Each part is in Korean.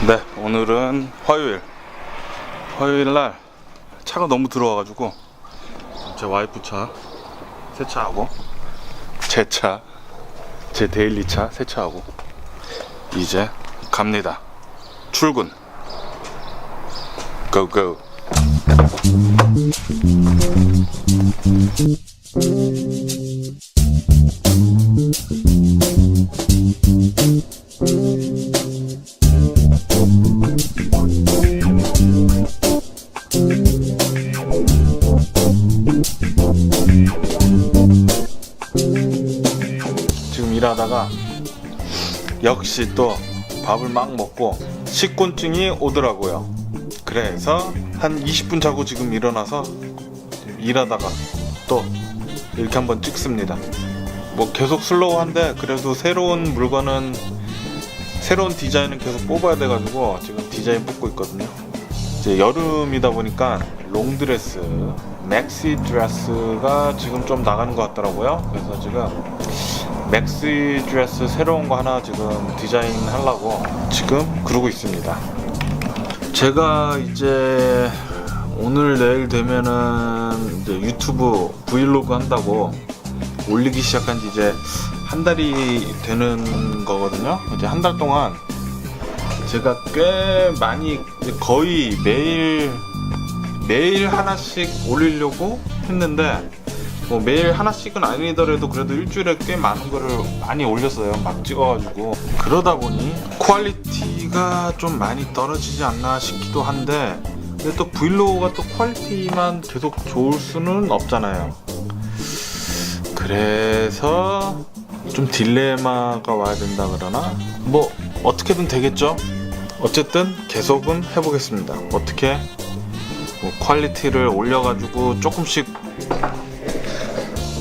네, 오늘은 화요일날 차가 너무 들어와가지고 제 와이프 차 세차하고 제 데일리 차 세차하고 이제 갑니다. 출근. 고고. 지금 일하다가 역시 또 밥을 막 먹고 식곤증이 오더라고요. 그래서 한 20분 자고 지금 일어나서 일하다가 또 이렇게 한번 찍습니다. 뭐 계속 슬로우한데 그래도 새로운 디자인은 계속 뽑아야 돼가지고 지금 디자인 뽑고 있거든요. 이제 여름이다 보니까 롱드레스, 맥시 드레스가 지금 좀 나가는 것 같더라고요. 그래서 지금 맥시 드레스 새로운 거 하나 지금 디자인 하려고 지금 그러고 있습니다. 제가 이제 오늘 내일 되면은 이제 유튜브 브이로그 한다고 올리기 시작한 지 이제 한 달이 되는 거거든요. 이제 한 달 동안 제가 꽤 많이 거의 매일 하나씩 올리려고 했는데 뭐 매일 하나씩은 아니더라도 그래도 일주일에 꽤 많은 거를 많이 올렸어요. 막 찍어가지고 그러다 보니 퀄리티가 좀 많이 떨어지지 않나 싶기도 한데 근데 또 브이로그가 또 퀄리티만 계속 좋을 수는 없잖아요. 그래서 좀 딜레마가 와야 된다 그러나 뭐 어떻게든 되겠죠. 어쨌든 계속은 해보겠습니다. 어떻게 뭐 퀄리티를 올려가지고 조금씩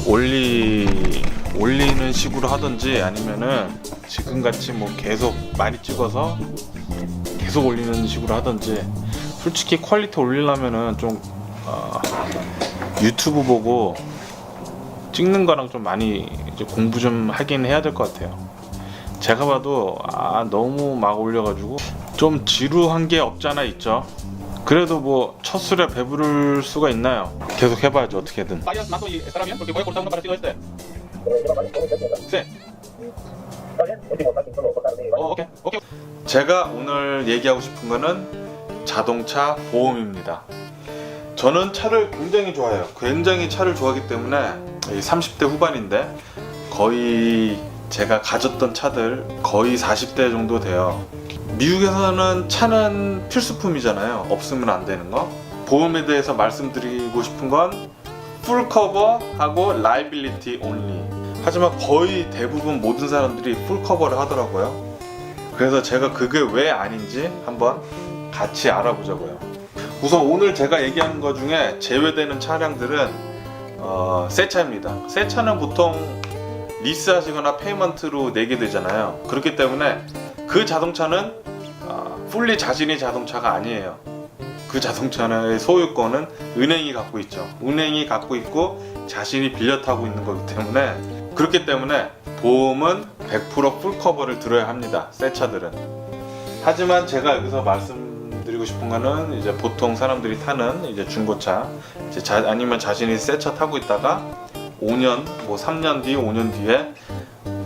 올리는 식으로 하든지 아니면은 지금같이 뭐 계속 많이 찍어서 계속 올리는 식으로 하든지 솔직히 퀄리티 올리려면은 좀 유튜브 보고 찍는 거랑 좀 많이 이제 공부 좀 하긴 해야 될 것 같아요. 제가 봐도 너무 막 올려가지고 좀 지루한 게 없지 않아 있죠. 그래도 뭐 첫 술에 배부를 수가 있나요? 계속 해봐야죠. 어떻게든. 제가 오늘 얘기하고 싶은 거는 자동차 보험입니다. 저는 차를 굉장히 좋아해요. 굉장히 차를 좋아하기 때문에 30대 후반인데 거의 제가 가졌던 차들 거의 40대 정도 돼요. 미국에서는 차는 필수품이잖아요. 없으면 안 되는 거. 보험에 대해서 말씀드리고 싶은 건 풀커버하고 라이빌리티 온리. 하지만 거의 대부분 모든 사람들이 풀커버를 하더라고요. 그래서 제가 그게 왜 아닌지 한번 같이 알아보자고요. 우선 오늘 제가 얘기하는 것 중에 제외되는 차량들은 새 차입니다. 새 차는 보통 리스하시거나 페이먼트로 내게 되잖아요. 그렇기 때문에 그 자동차는 풀리 자신의 자동차가 아니에요. 그 자동차의 소유권은 은행이 갖고 있죠. 은행이 갖고 있고 자신이 빌려 타고 있는 거기 때문에 그렇기 때문에 보험은 100% 풀커버를 들어야 합니다. 새 차들은. 하지만 제가 여기서 말씀드리고 싶은 거는 이제 보통 사람들이 타는 이제 중고차 아니면 자신이 새 차 타고 있다가 5년, 뭐 3년 뒤, 5년 뒤에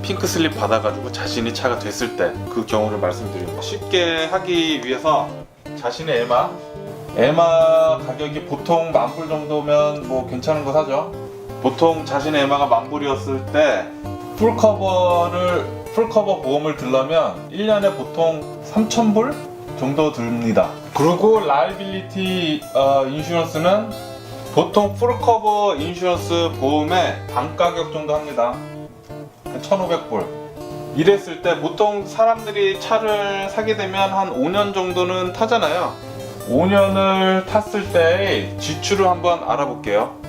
핑크 슬립 받아가지고 자신이 차가 됐을 때 그 경우를 말씀드립니다. 쉽게 하기 위해서 자신의 에마 가격이 보통 10,000불 정도면 뭐 괜찮은 거 사죠. 보통 자신의 에마가 10,000불이었을 때 풀커버 보험을 들려면 1년에 보통 3,000불 정도 듭니다. 그리고 라이빌리티 인슈런스는 보통 풀커버 인슈런스 보험의 반가격 정도 합니다. 1,500불. 이랬을 때 보통 사람들이 차를 사게 되면 한 5년 정도는 타잖아요. 5년을 탔을 때의 지출을 한번 알아볼게요.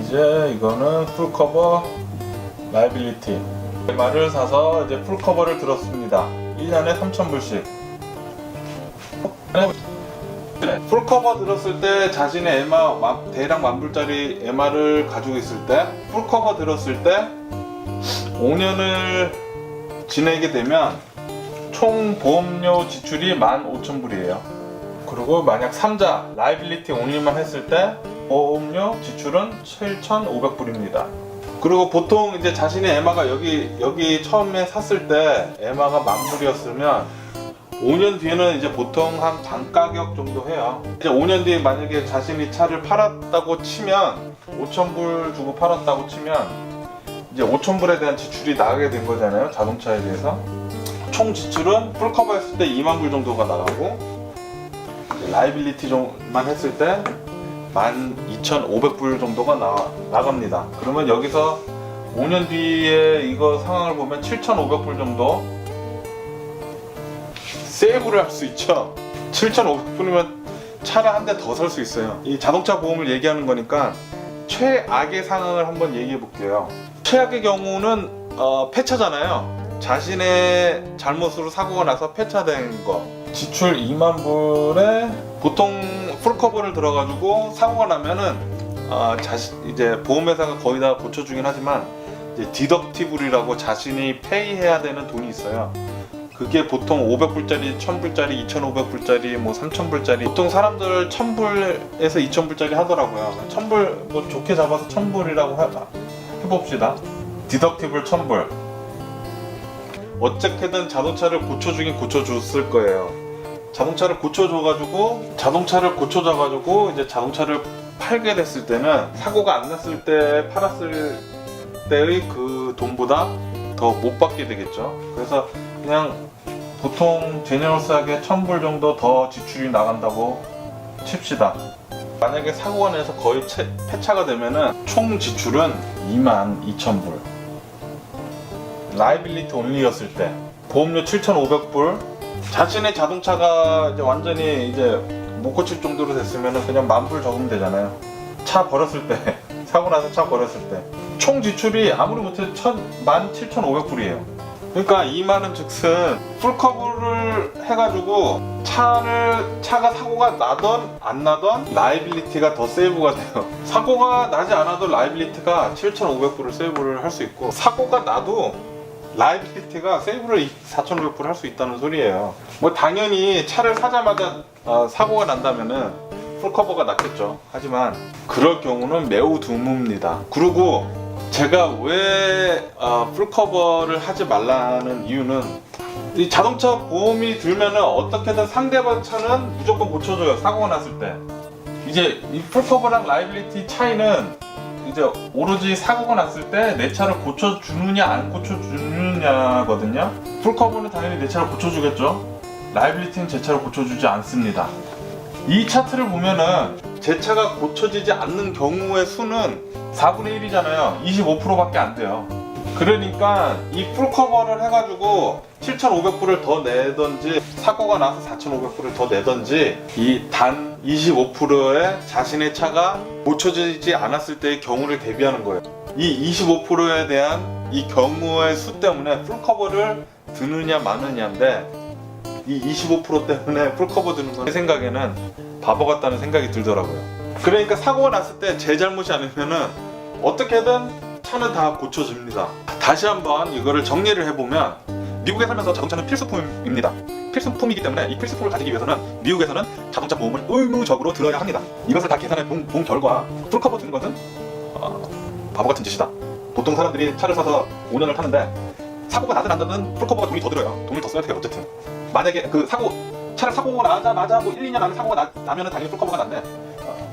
이제 이거는 풀커버 라이빌리티 말을 사서 이제 풀커버를 들었습니다. 1년에 3,000불씩. 풀커버 들었을 때 자신의 에마 대략 10,000불짜리 에마를 가지고 있을 때 풀커버 들었을 때 5년을 지내게 되면 총 보험료 지출이 15,000불이에요. 그리고 만약 3자 라이빌리티 온리만 했을 때 보험료 지출은 7,500불입니다. 그리고 보통 이제 자신의 에마가 여기 처음에 샀을 때 에마가 10,000불이었으면 5년 뒤에는 이제 보통 한 반 가격 정도 해요. 이제 5년 뒤에 만약에 자신이 차를 팔았다고 치면 5,000불 주고 팔았다고 치면 이제 5,000불에 대한 지출이 나가게 된 거잖아요. 자동차에 대해서. 총 지출은 풀커버 했을 때 20,000불 정도가 나가고 라이빌리티만 했을 때 12,500불 정도가 나갑니다. 그러면 여기서 5년 뒤에 이거 상황을 보면 7,500불 정도 세이브를 할 수 있죠. 7,500불이면 차를 한 대 더 살 수 있어요. 이 자동차 보험을 얘기하는 거니까 최악의 상황을 한번 얘기해 볼게요. 최악의 경우는 폐차잖아요. 자신의 잘못으로 사고가 나서 폐차된 거. 지출 20,000불에 보통 풀커버를 들어가지고 사고가 나면은 이제 보험회사가 거의 다 고쳐주긴 하지만 이제 디덕티블이라고 자신이 페이해야 되는 돈이 있어요. 그게 보통 500불짜리, 1,000불짜리, 2,500불짜리, 뭐 3,000불짜리. 보통 사람들 1,000불에서 2,000불짜리 하더라고요. 1,000불 뭐 좋게 잡아서 1,000불이라고 해봅시다. 디덕티블 1,000불. 어떻게든 자동차를 고쳐주긴 고쳐줬을 거예요. 자동차를 고쳐줘가지고 이제 자동차를 팔게 됐을 때는 사고가 안 났을 때 팔았을 때의 그 돈보다 더 못 받게 되겠죠. 그래서 그냥 보통 제네러스하게 1,000불 정도 더 지출이 나간다고 칩시다. 만약에 사고가 나서 거의 폐차가 되면은 총 지출은 22,000불. 라이빌리티 온리였을 때 보험료 7,500불. 자신의 자동차가 이제 완전히 이제 못 고칠 정도로 됐으면은 그냥 10,000불 적으면 되잖아요. 차 버렸을 때 사고 나서 차 버렸을 때 총 지출이 아무리 못해도 17,500불이에요. 그러니까 이 말은 즉슨 풀커버를 해가지고 차가 사고가 나던 안 나던 라이빌리티가 더 세이브가 돼요. 사고가 나지 않아도 라이빌리티가 7,500불을 세이브를 할 수 있고 사고가 나도 라이빌리티가 세이브를 4,500불 할 수 있다는 소리예요. 뭐 당연히 차를 사자마자 사고가 난다면은 풀커버가 낫겠죠. 하지만 그럴 경우는 매우 드뭅니다. 그리고 제가 왜 풀커버를 하지 말라는 이유는 이 자동차 보험이 들면은 어떻게든 상대방 차는 무조건 고쳐줘요. 사고가 났을 때. 이제 이 풀커버랑 라이빌리티 차이는 이제 오로지 사고가 났을 때 내 차를 고쳐주느냐 안 고쳐주느냐거든요. 풀커버는 당연히 내 차를 고쳐주겠죠. 라이빌리티는 제 차를 고쳐주지 않습니다. 이 차트를 보면은 제 차가 고쳐지지 않는 경우의 수는 4분의 1이잖아요. 25%밖에 안 돼요. 그러니까 이 풀커버를 해가지고 7,500불을 더 내던지 사고가 나서 4,500불을 더 내던지 이 단 25%의 자신의 차가 고쳐지지 않았을 때의 경우를 대비하는 거예요. 이 25%에 대한 이 경우의 수 때문에 풀커버를 드느냐 마느냐인데 이 25% 때문에 풀커버 드는 건 제 생각에는 바보 같다는 생각이 들더라고요. 그러니까 사고가 났을 때 제 잘못이 아니면은 어떻게든 차는 다 고쳐집니다. 다시 한번 이거를 정리를 해보면 미국에 살면서 자동차는 필수품입니다. 필수품이기 때문에 이 필수품을 가지기 위해서는 미국에서는 자동차 보험을 의무적으로 들어야 합니다. 이것을 다 계산해 본 결과 풀커버 드는 것은 바보 같은 짓이다. 보통 사람들이 차를 사서 5년을 타는데 사고가 나든 안 나든 풀커버가 돈이 더 들어요. 돈을 더 써야 돼요. 어쨌든 만약에 그 차를 사고 나자마자 뭐 1, 2년 안에 사고가 나면은 당연히 풀커버가 난데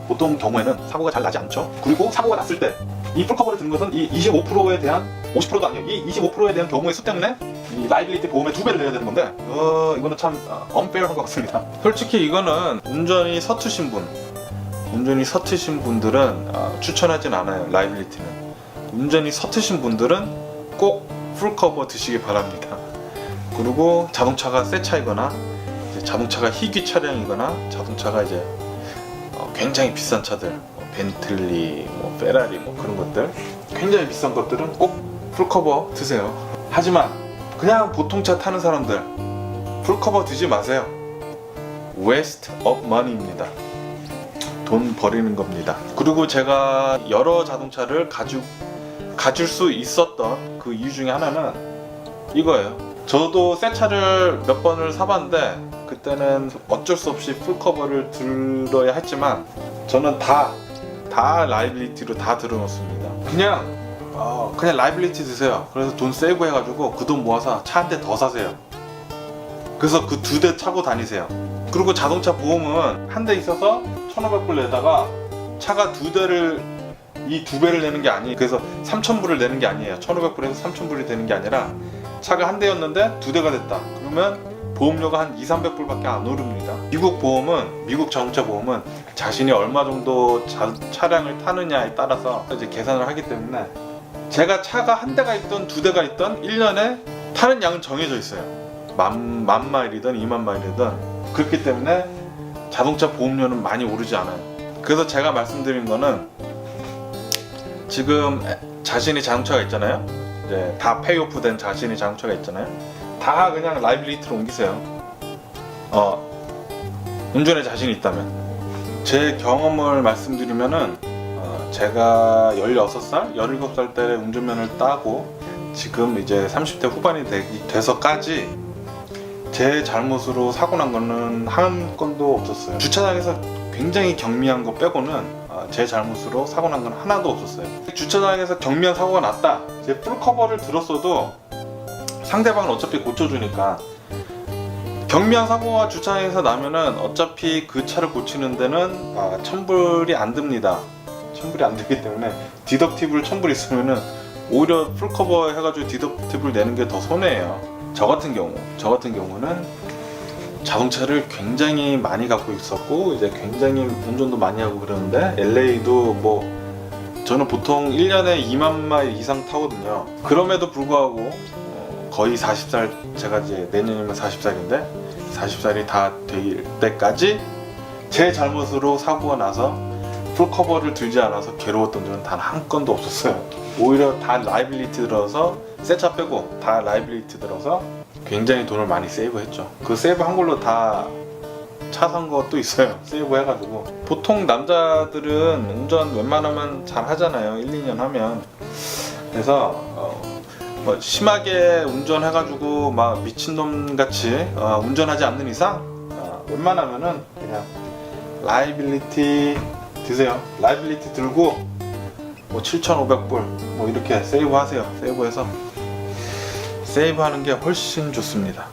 보통 경우에는 사고가 잘 나지 않죠. 그리고 사고가 났을 때 이 풀커버를 드는 것은 이 25%에 대한 50%도 아니에요. 이 25%에 대한 경우의 수 때문에 이 라이빌리티 보험의 2배를 내야 되는 건데 이거는 참 언페어한 것 같습니다. 솔직히 이거는 운전이 서투신 분들은 추천하진 않아요. 라이빌리티는 운전이 서투신 분들은 꼭 풀커버 드시기 바랍니다. 그리고 자동차가 새 차이거나 이제 자동차가 희귀 차량이거나 자동차가 이제 굉장히 비싼 차들 벤틀리, 뭐 페라리 뭐 그런 것들 굉장히 비싼 것들은 꼭 풀커버 드세요. 하지만 그냥 보통 차 타는 사람들 풀커버 드지 마세요. Waste of money입니다. 돈 버리는 겁니다. 그리고 제가 여러 자동차를 가질 수 있었던 그 이유 중에 하나는 이거예요. 저도 새 차를 몇 번을 사봤는데 그때는 어쩔 수 없이 풀커버를 들어야 했지만 저는 다 라이빌리티로 다 들어놓습니다. 그냥 라이빌리티 드세요. 그래서 돈 세이브 해가지고 그 돈 모아서 차 한 대 더 사세요. 그래서 그 2대 차고 다니세요. 그리고 자동차 보험은 한 대 있어서 1,500불 내다가 차가 2대를 이 2배를 내는 게 아니에요. 그래서 3,000불을 내는 게 아니에요. 1,500불에서 3,000불이 되는 게 아니라 차가 한 대였는데 2대가 됐다. 그러면 보험료가 한 200~300불밖에 안 오릅니다. 미국 자동차 보험은 자신이 얼마 정도 차량을 타느냐에 따라서 이제 계산을 하기 때문에 제가 차가 한 대가 있던 2대가 있던 1년에 타는 양은 정해져 있어요. 만 마일이든 2만 마일이든. 그렇기 때문에 자동차 보험료는 많이 오르지 않아요. 그래서 제가 말씀드린 거는 지금 자신이 자동차가 있잖아요. 이제 다 페이오프 된 자신이 자동차가 있잖아요. 다 그냥 라이빌리티로 옮기세요. 운전에 자신이 있다면. 제 경험을 말씀드리면은 제가 16살, 17살 때 운전면허를 따고 지금 이제 30대 후반이 돼서까지 제 잘못으로 사고 난 거는 한 건도 없었어요. 주차장에서 굉장히 경미한 거 빼고는 제 잘못으로 사고 난 건 하나도 없었어요. 주차장에서 경미한 사고가 났다. 제 풀커버를 들었어도 상대방은 어차피 고쳐주니까 경미한 사고가 주차장에서 나면은 어차피 그 차를 고치는 데는 1,000불이 안 듭니다. 1,000불이 안 들기 때문에 디덕티블 1,000불 있으면은 오히려 풀커버 해가지고 디덕티블 내는 게 더 손해예요. 저 같은 경우는 자동차를 굉장히 많이 갖고 있었고 이제 굉장히 운전도 많이 하고 그러는데 LA도 뭐 저는 보통 1년에 2만 마일 이상 타거든요. 그럼에도 불구하고 거의 40살, 제가 이제 내년이면 40살인데 40살이 다 될 때까지 제 잘못으로 사고가 나서 풀커버를 들지 않아서 괴로웠던 적은 단 한 건도 없었어요. 오히려 다 라이빌리티 들어서 새 차 빼고 다 라이빌리티 들어서 굉장히 돈을 많이 세이브했죠. 그 세이브 한 걸로 다 차 산 것도 있어요. 세이브 해가지고. 보통 남자들은 운전 웬만하면 잘 하잖아요. 1~2년 하면. 그래서 뭐 심하게 운전해가지고 막 미친놈 같이 운전하지 않는 이상 웬만하면은 그냥 라이빌리티 드세요. 라이빌리티 들고 뭐 7,500불 뭐 이렇게 세이브 하세요. 세이브해서 세이브하는 게 훨씬 좋습니다.